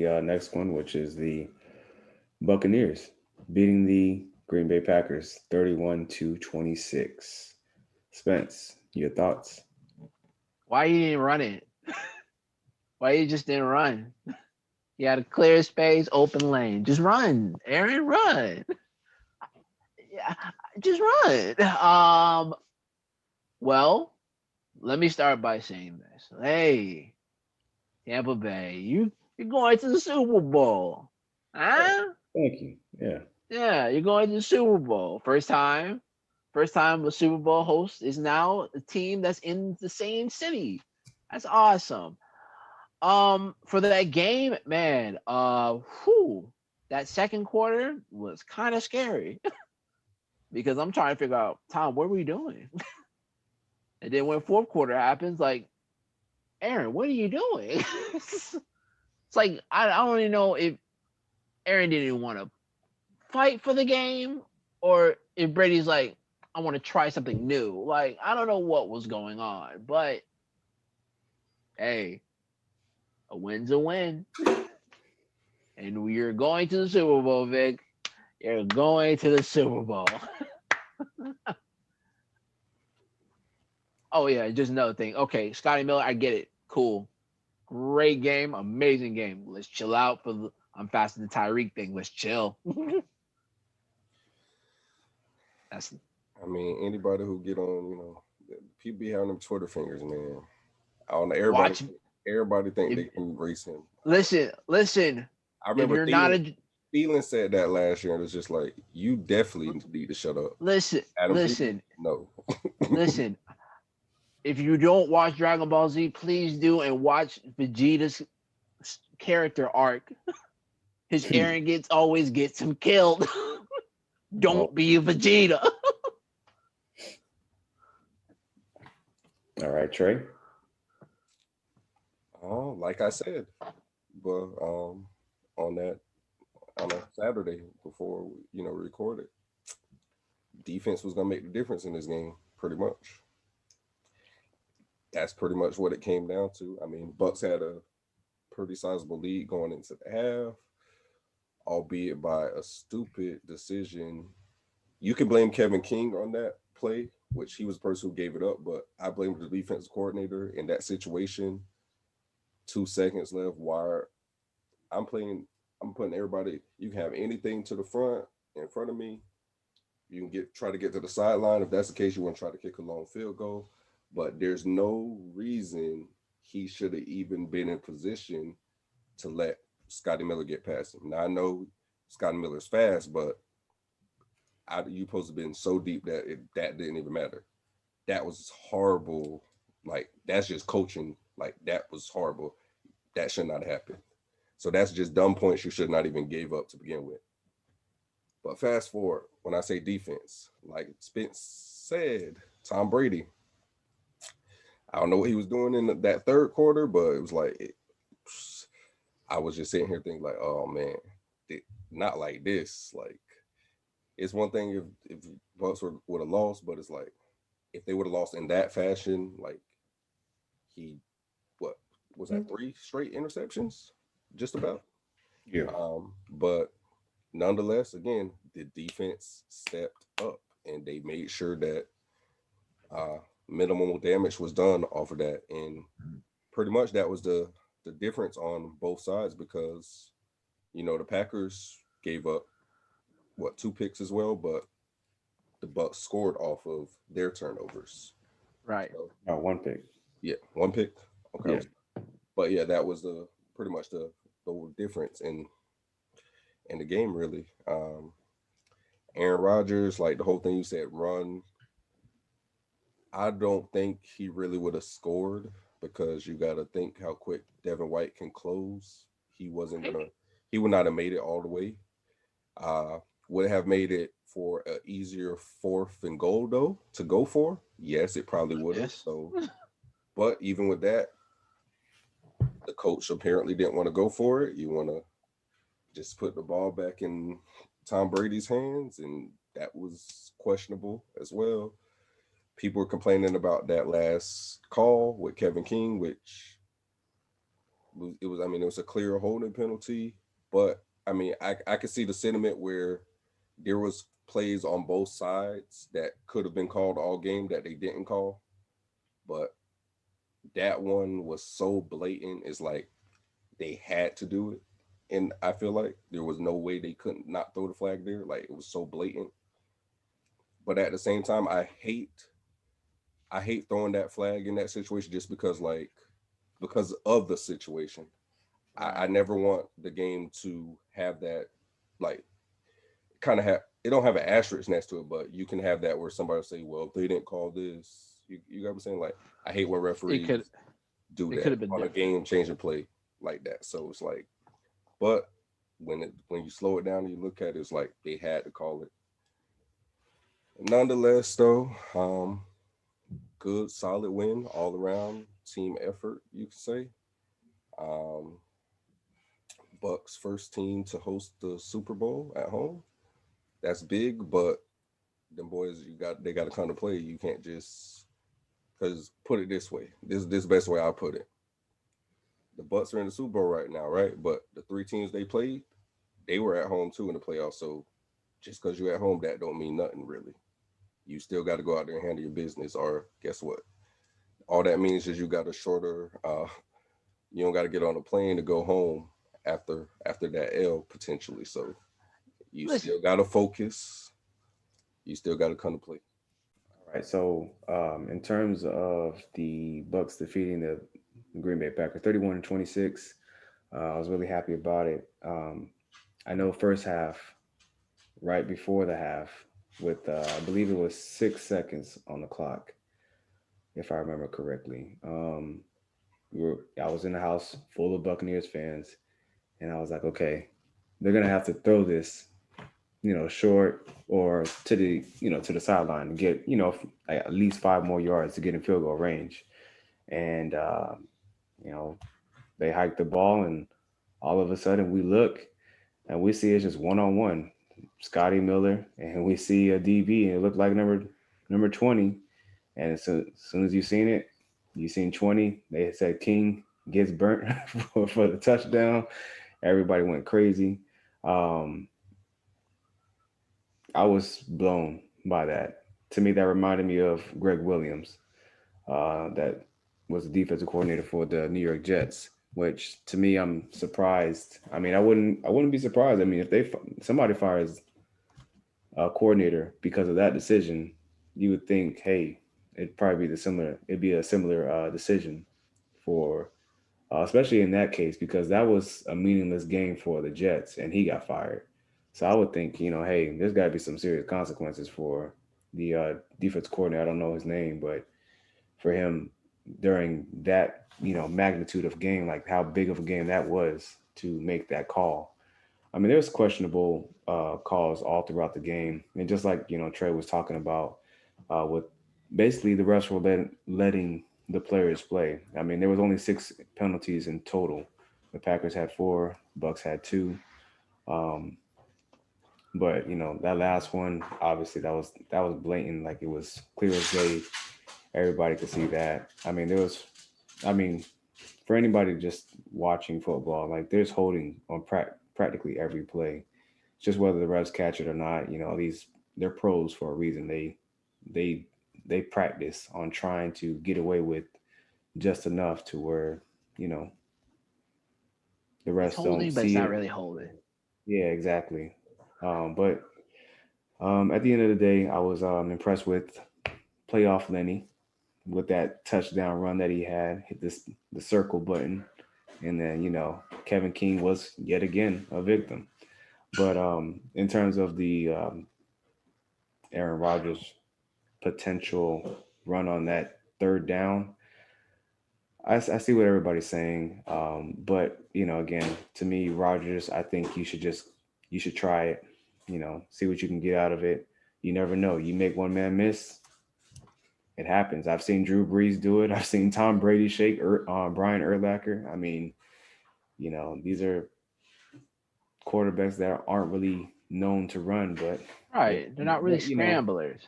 the next one, which is the Buccaneers beating the Green Bay Packers 31-26. Spence, your thoughts? Why you didn't run it? Why you just didn't run? You had a clear space, open lane. Just run, Aaron. Run. Yeah, just run. Well, let me start by saying this. Hey, Tampa Bay, you're going to the Super Bowl, Oh, huh? thank you. Yeah. Yeah, you're going to the Super Bowl. First time a Super Bowl host is now a team that's in the same city. That's awesome. For that game, man, that second quarter was kind of scary because I'm trying to figure out, Tom, what were we doing? And then when fourth quarter happens, like, Aaron, what are you doing? It's like I don't even know if Aaron didn't even want to fight for the game or if Brady's like, I want to try something new. Like, I don't know what was going on, but hey, a win's a win. And we're going to the Super Bowl, Vic. You're going to the Super Bowl. Oh yeah, just another thing. Okay, Scotty Miller, I get it. Cool. Great game, amazing game. Let's chill out for the I'm faster than Tyreek thing. Let's chill. That's I mean, anybody who get on, people be having them Twitter fingers, man. I don't know. Everybody, watch everybody think if, they can race him. listen. I If remember you're not a Thielen said that last year, and it's just like, you definitely need to shut up. listen, Adam Thielen, listen, no. listen. If you don't watch Dragon Ball Z, please do and watch Vegeta's character arc. His Aaron always gets him killed. Oh, Don't be a Vegeta. all right, Trey. Oh, like I said, but on that on a Saturday before we recorded, defense was gonna make the difference in this game, pretty much. That's pretty much what it came down to. I mean, Bucks had a pretty sizable lead going into the half, albeit by a stupid decision. You can blame Kevin King on that play, which he was the person who gave it up, but I blame the defense coordinator in that situation. 2 seconds left. Wire. I'm playing. I'm putting everybody. You can have anything to the front in front of me. You can try to get to the sideline. If that's the case, you want to try to kick a long field goal. But there's no reason he should have even been in position to let Scotty Miller get past him. Now I know Scotty Miller's fast, but you supposed to have been so deep that that didn't even matter. That was horrible. Like, that's just coaching. Like, that was horrible. That should not happen. So that's just dumb points you should not even gave up to begin with. But fast forward, when I say defense, like Spence said, Tom Brady, I don't know what he was doing in that third quarter, but it was like, I was just sitting here thinking like, oh man, not like this. Like, it's one thing if Bucks would have lost, but it's like, if they would have lost in that fashion, like, he, what was that, 3 straight interceptions, just about. Yeah. But nonetheless, again, the defense stepped up and they made sure that minimal damage was done off of that, and pretty much that was the difference on both sides, because the Packers gave up 2 picks as well, but the Bucks scored off of their turnovers. Right. So, Oh, one pick. yeah, 1 pick. Okay, Yeah. but yeah, that was the pretty much the difference in the game, really. Aaron Rodgers, like the whole thing you said, run. I don't think he really would have scored, because you got to think how quick Devin White can close. He wasn't gonna. He would not have made it all the way. Would have made it for an easier 4th and goal though to go for. Yes, it probably would have. Yes. So, but even with that, the coach apparently didn't want to go for it. You want to just put the ball back in Tom Brady's hands, and that was questionable as well. People were complaining about that last call with Kevin King, which It was. I mean, it was a clear holding penalty, but I mean, I could see the sentiment where there was plays on both sides that could have been called all game that they didn't call, but that one was so blatant. It's like they had to do it, and I feel like there was no way they couldn't not throw the flag there. Like it was so blatant. But at the same time, I hate throwing that flag in that situation just because because of the situation. I Right. never want the game to have that like kind of have it don't have an asterisk next to it, but you can have that where somebody will say, well, if they didn't call this, you got what I'm saying? Like I hate when It could referees do it could that have been on a different. game changing play like that. So it's like, but when you slow it down and you look at it, it's like they had to call it. Nonetheless, though, good solid win all around team effort, you could say. Um, Bucks first team to host the Super Bowl at home. That's big, but them boys they got to come to play. You can't just because put it this way. This best way I'll put it. The Bucks are in the Super Bowl right now, right? But the three teams they played, they were at home too in the playoffs. So just because you're at home, that don't mean nothing really. You still got to go out there and handle your business. Or guess what? All that means is you got a shorter. You don't got to get on a plane to go home after that L potentially. So you Listen, still got to focus. You still got to come to play. All right. So, in terms of the Bucks defeating the Green Bay Packers, 31-26, I was really happy about it. I know first half, right before the half, with I believe it was 6 seconds on the clock, if I remember correctly. I was in the house full of Buccaneers fans, and I was like, okay, they're gonna have to throw this, short or to the to the sideline and get like at least 5 more yards to get in field goal range. And you know they hiked the ball, and all of a sudden we look and we see it's just one on one, Scotty Miller, and we see a DB, and it looked like number 20. And as soon as you seen it, you seen 20. They said King gets burnt for the touchdown. Everybody went crazy. Um, I was blown by that. To me, that reminded me of Greg Williams, that was the defensive coordinator for the New York Jets. Which to me, I'm surprised. I mean, I wouldn't be surprised. I mean, if somebody fires a coordinator because of that decision, you would think, hey, it'd be a similar decision for, especially in that case, because that was a meaningless game for the Jets, and he got fired. So I would think, hey, there's got to be some serious consequences for the defense coordinator. I don't know his name, but for him during that, magnitude of game, like how big of a game that was to make that call. I mean, there's questionable calls all throughout the game, and just like Trey was talking about, with basically the refs were letting the players play. I mean, there was only 6 penalties in total. The Packers had 4, Bucks had 2. Um, but that last one, obviously that was blatant. Like it was clear as day. Everybody could see that. I mean, I mean, for anybody just watching football, like there's holding on practically every play. It's just whether the refs catch it or not. They're pros for a reason. They they practice on trying to get away with just enough to where you know the it's refs don't holding, but it's see not it. really holding. Yeah, exactly. But at the end of the day, I was impressed with playoff Lenny with that touchdown run that he had. Hit the circle button, and then Kevin King was yet again a victim. But in terms of the Aaron Rodgers potential run on that third down, I see what everybody's saying. But again, to me, Rodgers, I think you should try it. See what you can get out of it. You never know. You make one man miss, it happens. I've seen Drew Brees do it. I've seen Tom Brady shake Brian Urlacher. I mean, these are quarterbacks that aren't really known to run, but they, Right. They're not really but scramblers.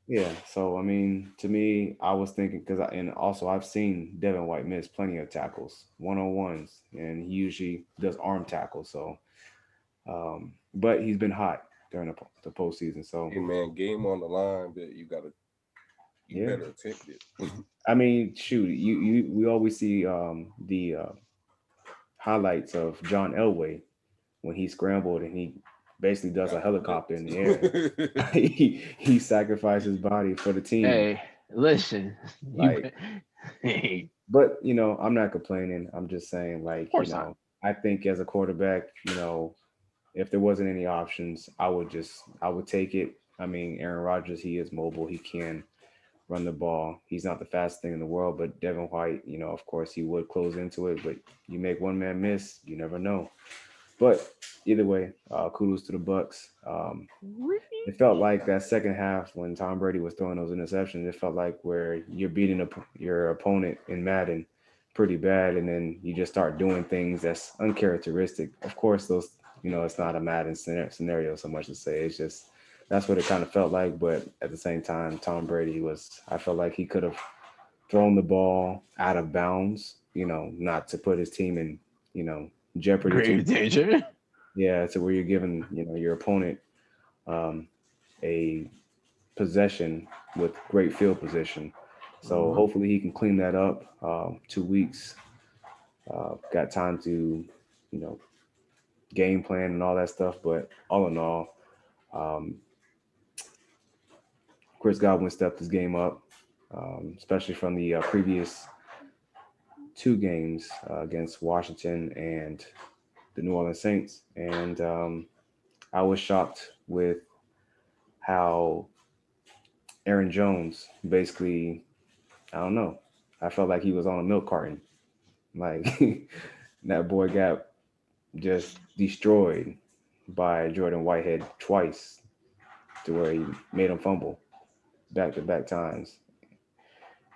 Yeah. So I mean, to me, I was thinking because and also I've seen Devin White miss plenty of tackles, 1-on-ones, and he usually does arm tackles. So, but he's been hot during the postseason. So And man, game on the line, but you yeah. better attempt it. I mean, shoot, we always see the highlights of John Elway when he scrambled and he basically does a Got helicopter in the air. flipped. He sacrificed his body for the team. Hey, listen, you. Like, Hey, but I'm not complaining. I'm just saying, of like, course not. I think as a quarterback, if there wasn't any options, I would take it. I mean, Aaron Rodgers, he is mobile. He can run the ball. He's not the fastest thing in the world, but Devin White, of course, he would close into it. But you make one man miss, you never know. But either way, kudos to the Bucks. It felt like that second half when Tom Brady was throwing those interceptions. It felt like where you're beating your opponent in Madden pretty bad, and then you just start doing things that's uncharacteristic. Of course, those it's not a Madden scenario so much to say. It's just that's what it kind of felt like. But at the same time, Tom Brady was. I felt like he could have thrown the ball out of bounds. Not to put his team in jeopardy too Grave much. danger. Yeah, to where you're giving your opponent um, a possession with great field position. So Mhm. hopefully he can clean that up. 2 weeks, got time to, you know, game plan and all that stuff. But all in all, um, Chris Godwin stepped his game up, especially from the previous two games against Washington and the New Orleans Saints. And I was shocked with how Aaron Jones basically, I don't know, I felt like he was on a milk carton. Like that boy got just destroyed by Jordan Whitehead twice to where he made him fumble back to back times.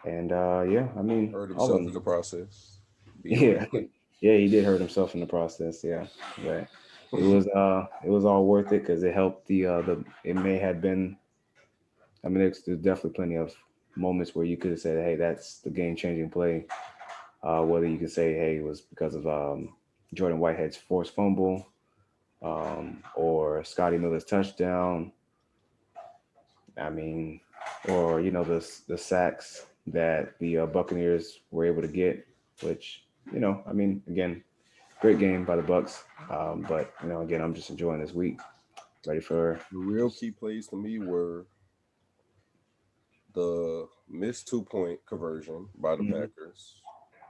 And yeah, I mean, Hurt all himself in in the process. Being yeah, real. yeah, he did hurt himself in the process. Yeah, but it was all worth it because it helped the it may have been. I mean, there's definitely plenty of moments where you could have said, "Hey, that's the game changing play." Whether you could say, "Hey, it was because of Jordan Whitehead's forced fumble," or Scotty Miller's touchdown. I mean, or the sacks that the Buccaneers were able to get, which I mean, again, great game by the Bucks. But again, I'm just enjoying this week, ready for The real just key plays to me were the missed 2-point conversion by the Mhm. Packers.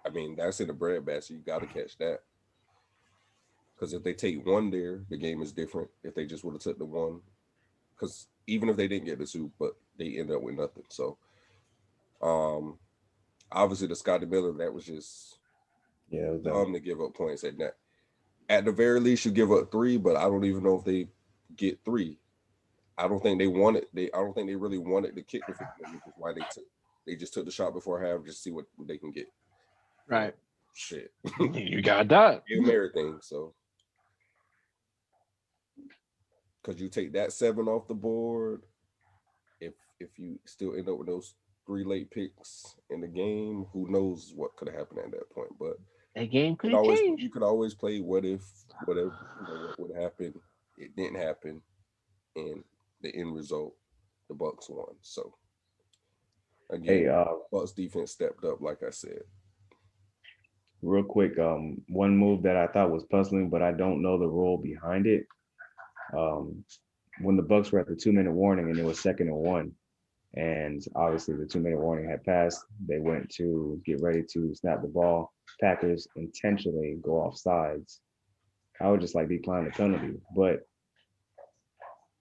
I mean, that's in the bread basket. You got to catch that. Because if they take one there, the game is different. If they just would have took the one, because even if they didn't get the soup, but they end up with nothing. So, um, obviously the Scotty Miller, that was just Yeah, it was dumb. dumb to give up points at that. At the very least, you give up three, but I don't even know if they get three. I don't think they wanted. I don't think they really wanted to kick the field goal, which is why they just took the shot before half just to see what they can get. And Right. shit, You got that. Hail Mary thing. So because you take that seven off the board, if you still end up with those three late picks in the game, who knows what could have happened at that point. But That game could it have always changed. you could always play what if, whatever, what would happen. It didn't happen, and the end result, the Bucks won. So Hey, again, Bucks defense stepped up, like I said. real quick, one move that I thought was puzzling, but I don't know the rule behind it. Um, when the Bucks were at the 2 minute warning and it was 2nd and 1, and obviously the 2 minute warning had passed, they went to get ready to snap the ball. Packers intentionally go off sides. I would just like decline the penalty, but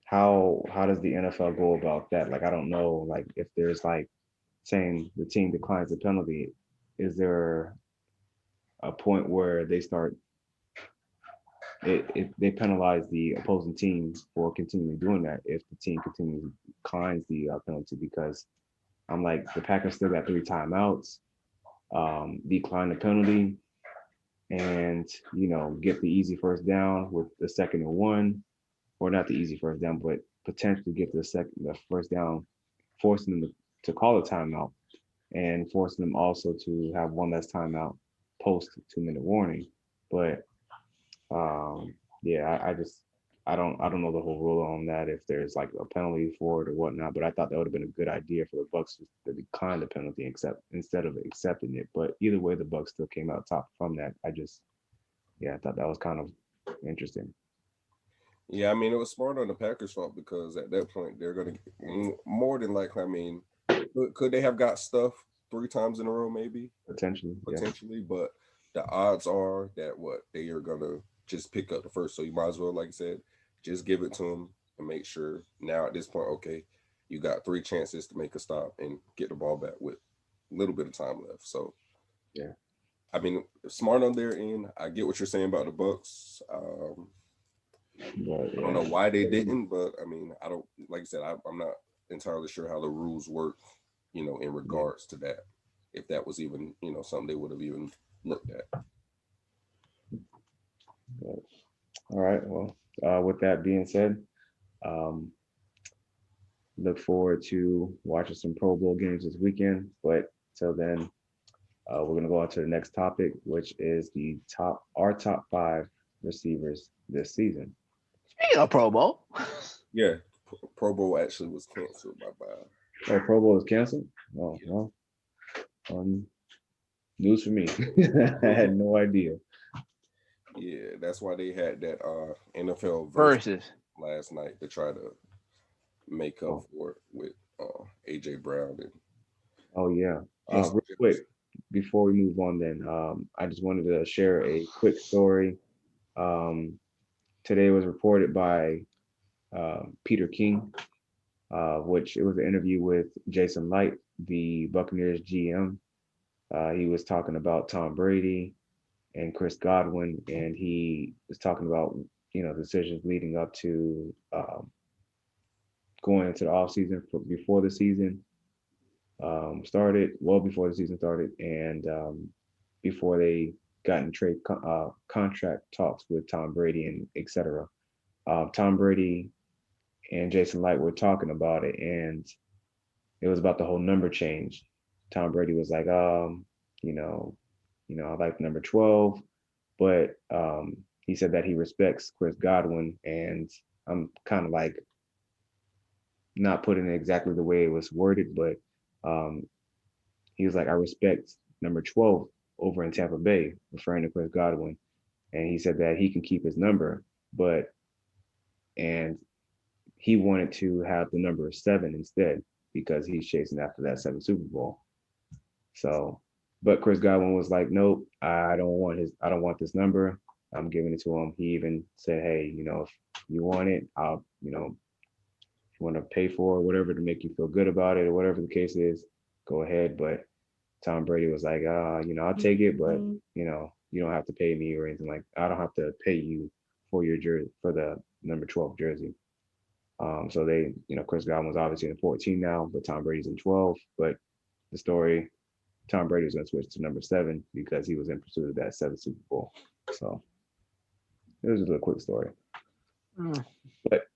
how does the NFL go about that? Like I don't know, like if there's like saying the team declines the penalty, is there a point where they penalize the opposing team for continuing doing that if the team continues declines the penalty? Because I'm like the Packers still got 3 timeouts, decline the penalty, and get the easy first down with the 2nd and 1, or not the easy first down, but potentially get the first down forcing them to call a timeout and forcing them also to have one less timeout post 2-minute warning. But yeah, I just I don't know the whole rule on that if there's like a penalty for it or whatnot. But I thought that would have been a good idea for the Bucks to decline the penalty instead of accepting it. But either way, the Bucks still came out top from that. I thought that was kind of interesting. Yeah, I mean, it was smart on the Packers' fault because at that point they're going to more than likely. I mean, could they have got stuff 3 times in a row, maybe Potentially, but the odds are that they are going to just pick up the first. So you might as well, like I said, just give it to them and make sure. Now at this point, okay, you got 3 chances to make a stop and get the ball back with a little bit of time left. So yeah. I mean, smart on their end. I get what you're saying about the Bucks. But, I don't know why they didn't, but I mean, I don't, like I said, I'm not entirely sure how the rules work, in regards to that. If that was even, something they would have even looked at. But, all right. Well, with that being said, look forward to watching some Pro Bowl games this weekend. But till then, we're gonna go on to the next topic, which is our top 5 receivers this season. Speaking of Pro Bowl. Yeah, Pro Bowl actually was canceled by Bob. Oh, Pro Bowl is canceled? Oh, well, news for me. I had no idea. Yeah, that's why they had that NFL versus last night to try to make up for it with AJ Brown and. Oh yeah. Real quick, before we move on, then I just wanted to share a quick story. Today was reported by Peter King, which it was an interview with Jason Light, the Buccaneers GM. He was talking about Tom Brady and Chris Godwin, and he was talking about decisions leading up to going into the offseason before the season started, well before the season started, and before they got in trade contract talks with Tom Brady and etc. Tom Brady and Jason Light were talking about it, and it was about the whole number change. Tom Brady was like, I like number 12, but he said that he respects Chris Godwin, and I'm kind of like not putting it exactly the way it was worded, but he was like, I respect number 12 over in Tampa Bay, referring to Chris Godwin. And he said that he can keep his number, and he wanted to have the number 7 instead because he's chasing after that 7th Super Bowl. So, but Chris Godwin was like, nope, I don't want this number. I'm giving it to him. He even said, hey, if you want it, I'll, if you want to pay for it, whatever to make you feel good about it or whatever the case is, go ahead. But Tom Brady was like, I'll take it, but you don't have to pay me or anything. Like, I don't have to pay you for your jersey, for the number 12 jersey. So they, Chris Godwin's obviously in 14 now, but Tom Brady's in 12. But the story, Tom Brady was going to switch to number 7 because he was in pursuit of that 7th Super Bowl. So it was just a quick story. But